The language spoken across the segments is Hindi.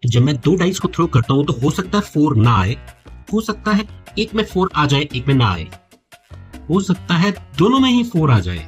तो जब मैं दो डाइस को थ्रो करता हूँ तो हो सकता है 4 ना आए, हो सकता है एक में 4 आ जाए, एक में ना आए, हो सकता है दोनों में ही 4 आ जाए।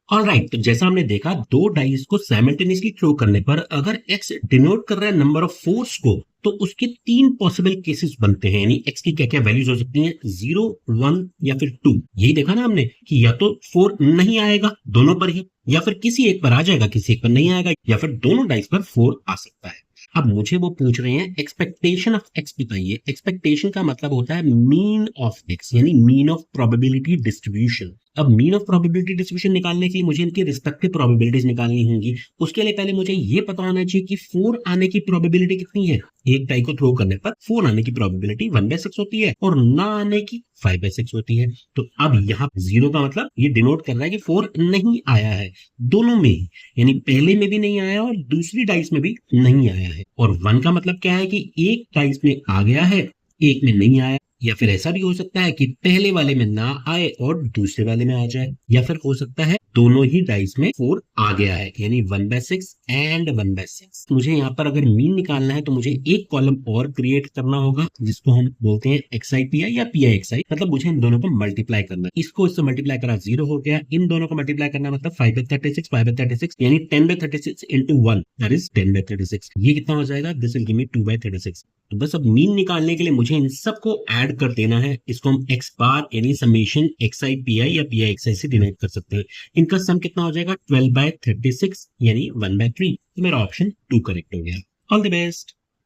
ऑलराइट, तो जैसा हमने देखा दो डाइस को साइमल्टेनियसली थ्रो करने पर अगर x डिनोट कर रहा है नंबर ऑफ फोर्स को, तो उसके तीन पॉसिबल केसेस बनते हैं, यानी x की क्या क्या वैल्यूज हो सकती हैं, 0, 1 या फिर 2। यही देखा ना हमने कि या तो 4 नहीं आएगा दोनों पर ही, या फिर किसी एक पर आ जाएगा, किसी एक पर नहीं आएगा, या फिर दोनों डाइस पर 4 आ सकता है। अब मुझे वो पूछ रहे हैं एक्सपेक्टेशन ऑफ x बताइए। एक्सपेक्टेशन का मतलब होता है मीन ऑफ x, यानी मीन ऑफ प्रोबेबिलिटी डिस्ट्रीब्यूशन। अब मीन ऑफ प्रोबेबिलिटी डिस्ट्रीब्यूशन निकालने के लिए मुझे इनकी रिस्पेक्टिव प्रोबेबिलिटीज निकालनी होंगी। उसके लिए पहले मुझे ये पता होना चाहिए कि 4 आने की प्रोबेबिलिटी कितनी है। एक डाई को थ्रो करने पर 4 आने की प्रोबेबिलिटी 1/6 होती है और ना आने की 5/6 होती है। तो अब यहाँ 0 का मतलब ये डिनोट कर रहा है कि 4 नहीं आया है दोनों में ही, यानी पहले में भी नहीं आया और दूसरी डाइस में भी नहीं आया है। और 1 का मतलब क्या है कि एक डाइस में आ गया है, एक में नहीं आया। या फिर ऐसा भी हो सकता है कि पहले वाले में ना आए और दूसरे वाले में आ जाए, या फिर हो सकता है दोनों ही डाइस में 4 आ गया है, यानी 1/6 एंड 1/6। मुझे यहाँ पर अगर मीन निकालना है तो मुझे एक कॉलम और क्रिएट करना होगा जिसको हम बोलते हैं XIPI या PIXI, मतलब मुझे इन दोनों को मल्टीप्लाई करना है। इसको इससे मल्टीप्लाई करा 0 हो गया, इन दोनों को मल्टीप्लाई करना मतलब 5/36 5/36, यानी 10/36 into 1 दैट इज 10/36। ये कितना हो जाएगा, दिस विल गिव मी 2/36। तो बस अब मीन निकालने के लिए मुझे इन सबको ऐड कर देना है। इसको हम x बार यानी समेशन XIPI या PIXI से डिनोट कर सकते हैं। इनका सम कितना हो जाएगा, 12/36 यानी 1/3। तो मेरा ऑप्शन 2 करेक्ट हो गया। All the best.